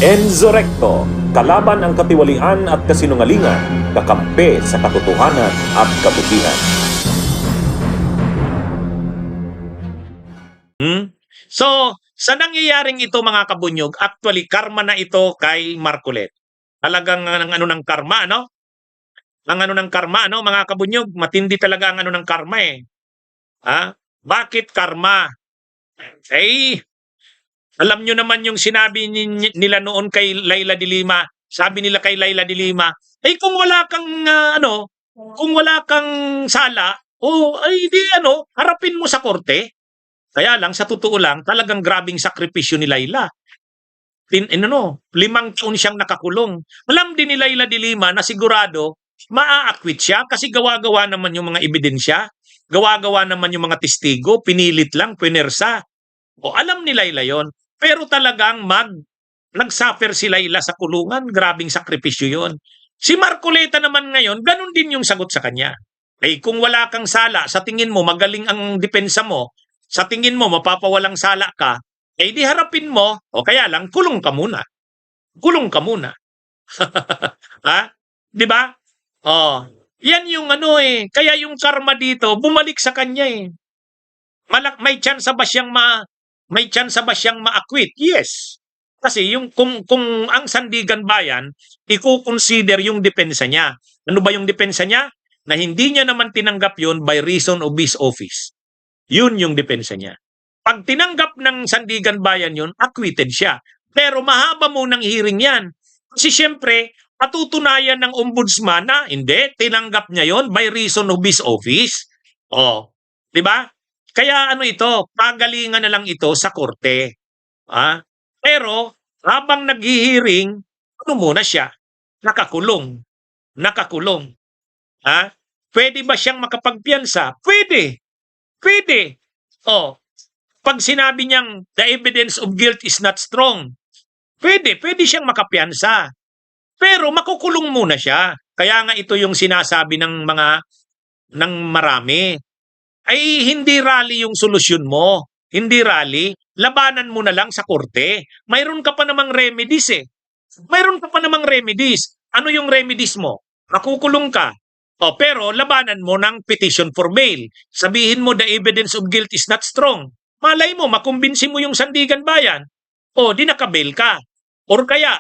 Enzo Recto, kalaban ang katiwalian at kasinungalingan, kakampi sa katotohanan at kabutihan. So, sa nangyayaring ito mga kabunyog, actually karma na ito kay Marcoleta. Talagang ang ano ng karma, no? Ang ano ng karma, no, mga kabunyog, matindi talaga ang ano ng karma eh. Ha? Bakit karma? Eh, alam nyo naman yung sinabi nila noon kay Laila de Lima. Sabi nila kay Laila de Lima, eh kung wala kang kung wala kang sala, ay di harapin mo sa korte. Kaya lang, sa totoo lang, talagang grabing sakripisyo ni Laila. 5 taon siyang nakakulong. Alam din ni Laila de Lima na sigurado, maa-acquit siya kasi gawa-gawa naman yung mga ebidensya, gawa-gawa naman yung mga testigo, pinilit lang, pinersa. O alam ni Laila yon. Pero talagang nag-suffer si Laila sa kulungan, grabing sakripisyo yon. Si Marcoleta naman ngayon, ganun din yung sagot sa kanya. Eh kung wala kang sala, sa tingin mo magaling ang depensa mo, sa tingin mo mapapawalang sala ka, eh di harapin mo, o kaya lang kulong ka muna. Kulong ka muna. Ha? 'Di ba? Oh, yan yung kaya yung karma dito bumalik sa kanya eh. May chance ba siyang ma-acquit? Yes. Kasi yung kung ang Sandigan Bayan i-consider yung depensa niya. Ano ba yung depensa niya? Na hindi niya naman tinanggap yun by reason of his office. Yun yung depensa niya. Pag tinanggap ng Sandigan Bayan yun, acquitted siya. Pero mahaba munang hearing yan. Kasi siyempre, patutunayan ng ombudsman na hindi, tinanggap niya yon by reason of his office. Oh, di ba? Kaya ito, pagalingan na lang ito sa korte. Pero, habang naghihiring, muna siya? Nakakulong. Nakakulong. Pwede ba siyang makapagpiyansa? Pwede. Pwede. Pag sinabi niyang the evidence of guilt is not strong, pwede siyang makapiyansa. Pero makukulong muna siya. Kaya nga ito yung sinasabi ng marami. Ay hindi rally yung solusyon mo. Hindi rally. Labanan mo na lang sa korte. Mayroon ka pa namang remedies eh. Mayroon ka pa namang remedies. Ano yung remedies mo? Makukulong ka. Pero labanan mo ng petition for bail. Sabihin mo the evidence of guilt is not strong. Malay mo, makumbinsi mo yung Sandigan Bayan. Di nakabail ka. Or kaya,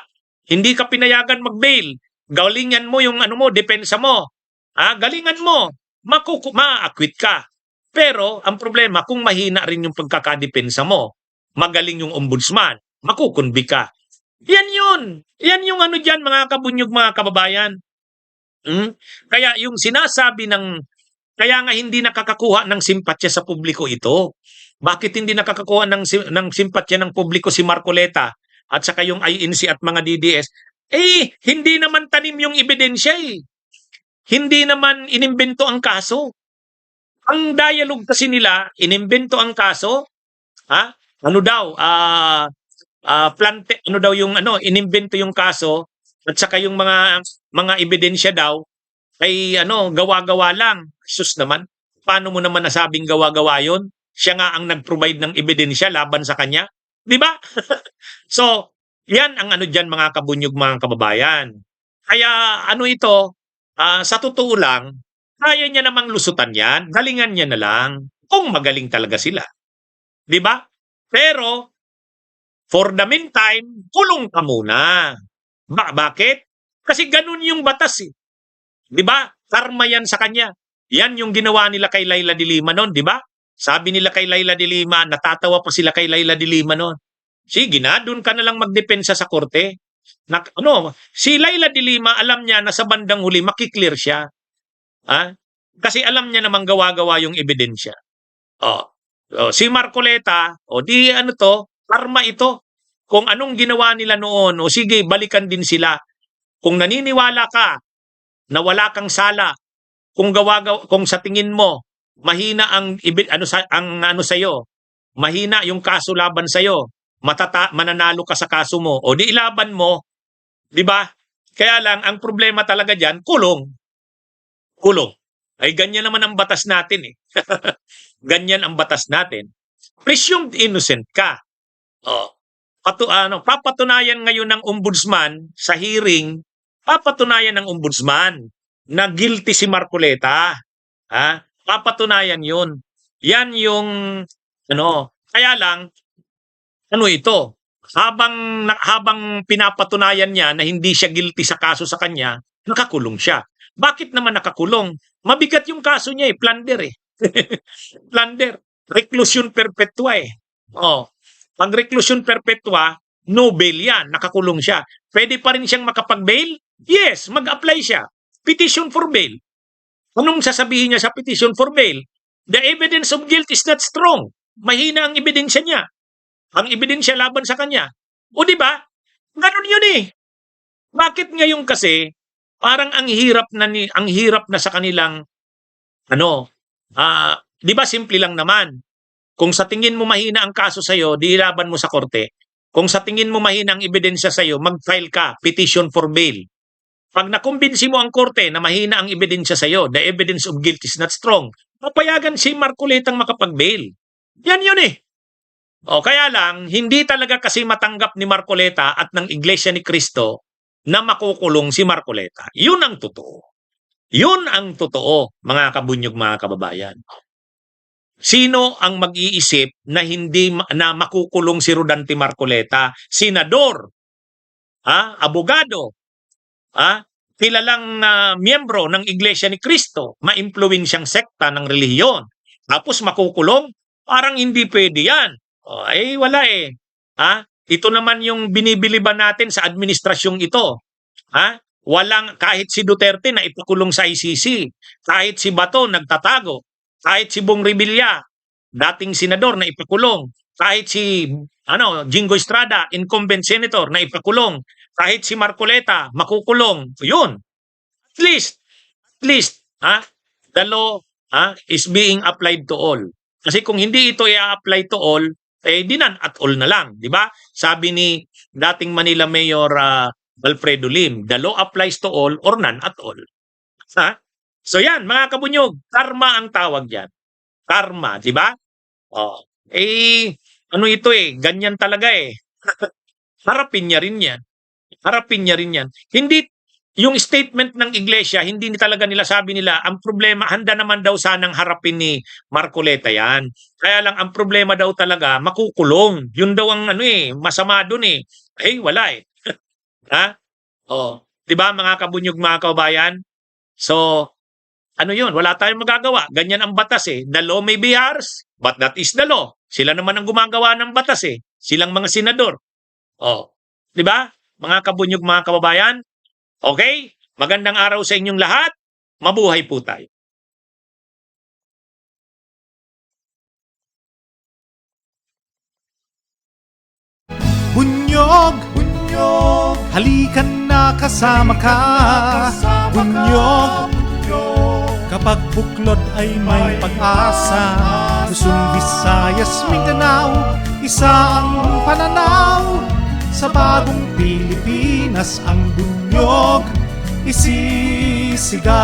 hindi ka pinayagan mag-bail. Galingan mo yung depensa mo. Galingan mo. Ma-acquit ka. Pero, ang problema, kung mahina rin yung pagkakadepensa mo, magaling yung ombudsman, makukunbi ka. Yan yun. Yan yung dyan, mga kabunyog, mga kababayan. Kaya yung sinasabi kaya nga hindi nakakakuha ng simpatya sa publiko ito. Bakit hindi nakakakuha ng simpatya ng publiko si Marcoleta at saka yung INC at mga DDS? Hindi naman tanim yung ebidensya eh. Hindi naman inimbento ang kaso. Ang dialogue kasi nila, inimbento ang kaso, inimbento yung kaso at saka yung mga ebidensya daw ay gawa-gawa lang. Sus naman, paano mo naman nasabing gawa-gawa yon? Siya nga ang nag-provide ng ebidensya laban sa kanya. Di ba? So, yan ang dyan mga kabunyog, mga kababayan. Kaya ito, sa totoo lang, kaya niya namang lusutan yan. Galingan niya na lang kung magaling talaga sila. Di ba? Pero, for the meantime, kulong ka muna. Bakit? Kasi ganun yung batas eh. Di ba? Karma yan sa kanya. Yan yung ginawa nila kay Laila de Lima noon, di ba? Sabi nila kay Laila de Lima, natatawa pa sila kay Laila de Lima noon. Sige na, doon ka na lang magdepensa sa korte. Si Laila de Lima, alam niya na sa bandang huli, makiklear siya. Kasi alam niya namang gawa-gawa yung ebidensya. Si Marcoleta, karma ito. Kung anong ginawa nila noon, sige, balikan din sila. Kung naniniwala ka na wala kang sala, kung sa tingin mo mahina sa'yo, mahina yung kaso laban sa'yo, mananalo ka sa kaso mo, di ilaban mo, di ba? Kaya lang, ang problema talaga dyan, kulong. Kulong. Ay ganyan naman ang batas natin eh. Ganyan ang batas natin. Presumed innocent ka. papatunayan ngayon ng ombudsman sa hearing, papatunayan ng ombudsman na guilty si Marcoleta. Papatunayan yun. Yan yung, kaya lang, ito, habang pinapatunayan niya na hindi siya guilty sa kaso sa kanya, nakakulong siya. Bakit naman nakakulong? Mabigat yung kaso niya plunder Plunder. Reclusion perpetua Pag reclusion perpetua, no bail yan, nakakulong siya. Pwede pa rin siyang makapag-bail? Yes, mag-apply siya. Petition for bail. Anong sasabihin niya sa petition for bail? The evidence of guilt is not strong. Mahina ang ebidensya niya. Ang ebidensya laban sa kanya. O di ba? Ganun yun Bakit ngayon kasi parang ang hirap na sa kanilang di ba simple lang naman. Kung sa tingin mo mahina ang kaso sa iyo, di ilaban mo sa korte. Kung sa tingin mo mahina ang ebidensya sa iyo, mag-file ka petition for bail. Pag nakumbinsi mo ang korte na mahina ang ebidensya sa iyo, the evidence of guilt is not strong, papayagan si Marcoletang makapag-bail. Yan yun kaya lang, hindi talaga kasi matanggap ni Marcoleta at ng Iglesia ni Cristo na makukulong si Marcoleta. Yun ang totoo. Yun ang totoo, mga kabunyog, mga kababayan. Sino ang mag-iisip na hindi na makukulong si Rodante Marcoleta? Senador, abogado, kilalang miyembro ng Iglesia ni Cristo, ma-impluwensyang sekta ng relihiyon. Tapos makukulong? Parang hindi pwede yan. Wala Ito naman yung binibiliban natin sa administrasyong ito. Walang, kahit si Duterte na ipakulong sa ICC, kahit si Bato nagtatago, kahit si Bong Revilla, dating senador na ipakulong, kahit si Jingo Estrada, incumbent senator na ipakulong, kahit si Marcoleta makukulong. Yun. At least, the law is being applied to all. Kasi kung hindi ito i-apply to all, di none at all na lang, di ba? Sabi ni dating Manila Mayor Alfredo Lim, the law applies to all or none at all. So yan, mga kabunyog, karma ang tawag diyan. Karma, di ba? Ito ganyan talaga Harapin niya rin yan. Harapin niya rin yan. Hindi, yung statement ng iglesia, hindi talaga nila sabi nila, ang problema, handa naman daw sanang harapin ni Marcoleta yan. Kaya lang, ang problema daw talaga, makukulong. Yun daw ang masama dun wala diba mga kabunyog, mga kababayan? So, yun, wala tayong magagawa. Ganyan ang batas The law may be ours, but that is the law. Sila naman ang gumagawa ng batas Silang mga senador. Diba? Mga kabunyog, mga kababayan? Okay? Magandang araw sa inyong lahat. Mabuhay po tayo. Bunyog, halikan na kasama ka. Bunyog, kapag buklod ay may pag-asa. Luzon, Visayas, Mindanao, isa ang pananaw. Sa bagong Pilipinas ang bunyog isisigaw.